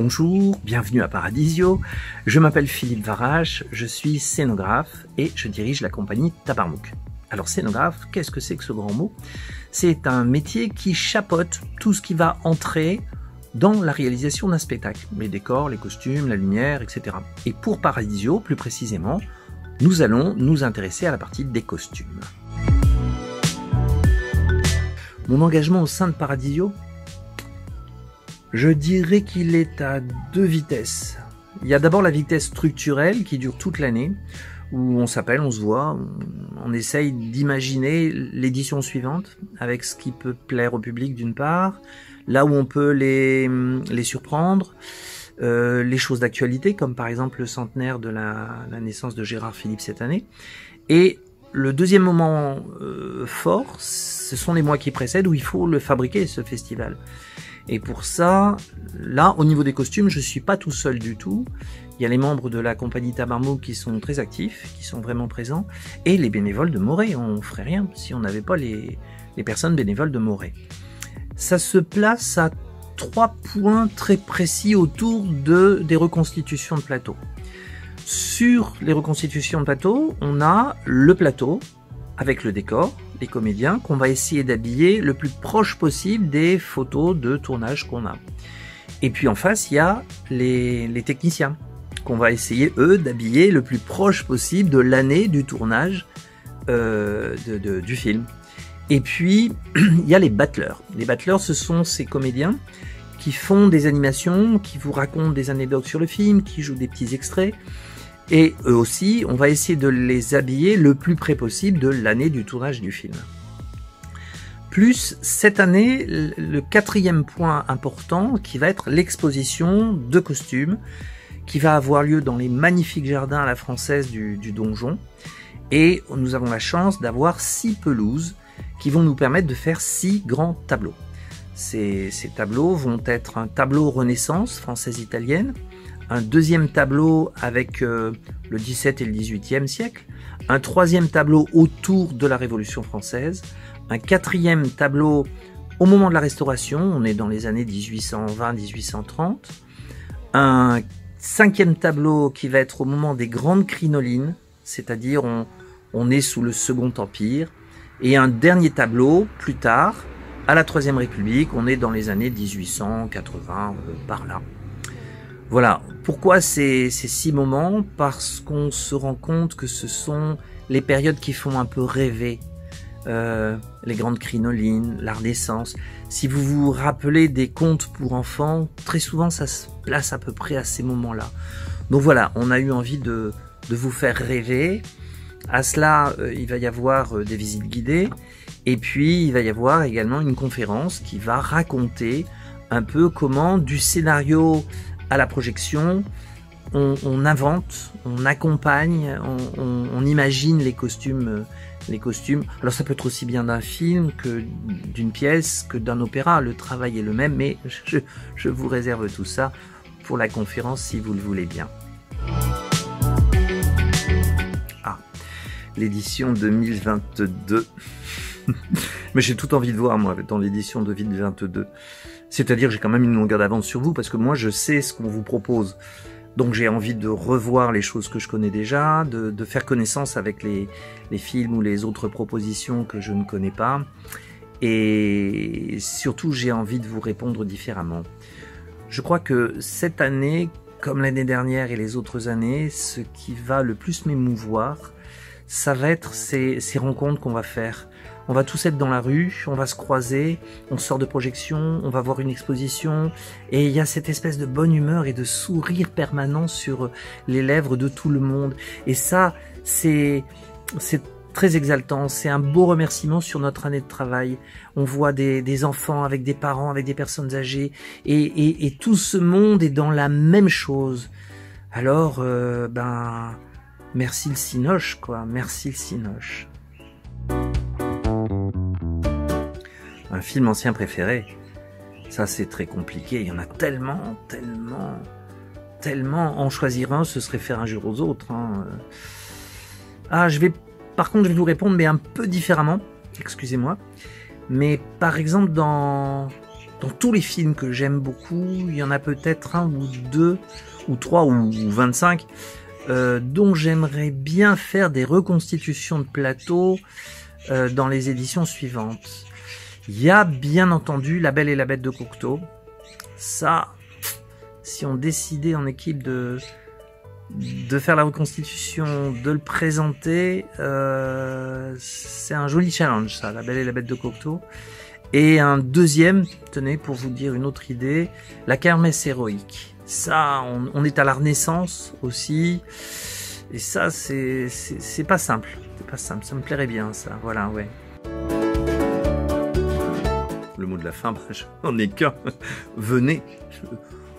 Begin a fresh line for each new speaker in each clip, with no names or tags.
Bonjour, bienvenue à Paradisio. Je m'appelle Philippe Varache, je suis scénographe et je dirige la compagnie Tabarmouk. Alors scénographe, qu'est-ce que c'est que ce grand mot? C'est un métier qui chapeaute tout ce qui va entrer dans la réalisation d'un spectacle. Les décors, les costumes, la lumière, etc. Et pour Paradisio, plus précisément, nous allons nous intéresser à la partie des costumes. Mon engagement au sein de Paradisio, je dirais qu'il est à deux vitesses. Il y a d'abord la vitesse structurelle qui dure toute l'année, où on s'appelle, on se voit, on essaye d'imaginer l'édition suivante avec ce qui peut plaire au public d'une part, là où on peut les surprendre, les choses d'actualité comme par exemple le centenaire de la naissance de Gérard Philipe cette année. Et le deuxième moment fort, ce sont les mois qui précèdent où il faut le fabriquer, ce festival. Et pour ça, là, au niveau des costumes, je suis pas tout seul du tout. Il y a les membres de la compagnie Tabarmouk qui sont très actifs, qui sont vraiment présents, et les bénévoles de Morée. On ferait rien si on n'avait pas les personnes bénévoles de Morée. Ça se place à 3 points très précis autour des reconstitutions de plateau. Sur les reconstitutions de plateau, on a le plateau avec le décor, les comédiens, qu'on va essayer d'habiller le plus proche possible des photos de tournage qu'on a. Et puis en face, il y a les techniciens, qu'on va essayer, eux, d'habiller le plus proche possible de l'année du tournage du film. Et puis, il y a les battleurs. Les battleurs, ce sont ces comédiens qui font des animations, qui vous racontent des anecdotes sur le film, qui jouent des petits extraits. Et eux aussi, on va essayer de les habiller le plus près possible de l'année du tournage du film. Plus, cette année, le 4e point important, qui va être l'exposition de costumes, qui va avoir lieu dans les magnifiques jardins à la française du donjon. Et nous avons la chance d'avoir 6 pelouses qui vont nous permettre de faire 6 grands tableaux. Ces tableaux vont être un tableau Renaissance française-italienne, un deuxième tableau avec le 17 et le 18e siècle, un 3e tableau autour de la Révolution française, un 4e tableau au moment de la Restauration, on est dans les années 1820-1830, un 5e tableau qui va être au moment des grandes crinolines, c'est-à-dire on est sous le Second Empire, et un dernier tableau plus tard, à la Troisième République, on est dans les années 1880, par là. Voilà, pourquoi ces 6 moments? Parce qu'on se rend compte que ce sont les périodes qui font un peu rêver. Les grandes crinolines, la Renaissance. Si vous vous rappelez des contes pour enfants, très souvent ça se place à peu près à ces moments-là. Donc voilà, on a eu envie de vous faire rêver. À cela, il va y avoir des visites guidées. Et puis, il va y avoir également une conférence qui va raconter un peu comment du scénario à la projection, on invente, on accompagne, on imagine les costumes. Alors ça peut être aussi bien d'un film que d'une pièce, que d'un opéra. Le travail est le même, mais je vous réserve tout ça pour la conférence si vous le voulez bien. Ah, l'édition 2022. Mais j'ai tout envie de voir, moi, dans l'édition 2022. C'est-à-dire que j'ai quand même une longueur d'avance sur vous, parce que moi, je sais ce qu'on vous propose. Donc j'ai envie de revoir les choses que je connais déjà, de faire connaissance avec les films ou les autres propositions que je ne connais pas. Et surtout, j'ai envie de vous répondre différemment. Je crois que cette année, comme l'année dernière et les autres années, ce qui va le plus m'émouvoir, ça va être ces rencontres qu'on va faire. On va tous être dans la rue, on va se croiser, on sort de projection, on va voir une exposition, et il y a cette espèce de bonne humeur et de sourire permanent sur les lèvres de tout le monde. Et ça, c'est très exaltant, c'est un beau remerciement sur notre année de travail. On voit des enfants avec des parents, avec des personnes âgées, et tout ce monde est dans la même chose. Alors, merci le Cinoche, quoi, merci le Cinoche. Un film ancien préféré, ça c'est très compliqué, il y en a tellement, en choisir un, ce serait faire injure aux autres. Hein. Par contre je vais vous répondre, mais un peu différemment, excusez-moi, mais par exemple dans dans tous les films que j'aime beaucoup, il y en a peut-être un ou deux, ou trois, ou 25, dont j'aimerais bien faire des reconstitutions de plateau dans les éditions suivantes. Il y a bien entendu La Belle et la Bête de Cocteau. Ça, si on décidait en équipe de faire la reconstitution, de le présenter, c'est un joli challenge, ça, La Belle et la Bête de Cocteau. Et un deuxième, tenez, pour vous dire une autre idée, La Kermesse héroïque. Ça, on est à la Renaissance aussi, et ça, c'est pas simple, c'est pas simple, ça me plairait bien, ça, voilà, ouais. Le mot de la fin, j'en ai qu'un, venez,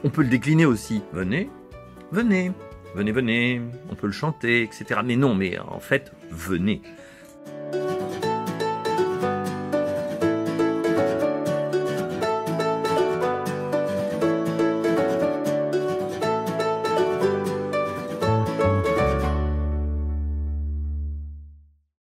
on peut le décliner aussi, venez, venez, venez, venez, on peut le chanter, etc. Mais non, mais en fait, venez.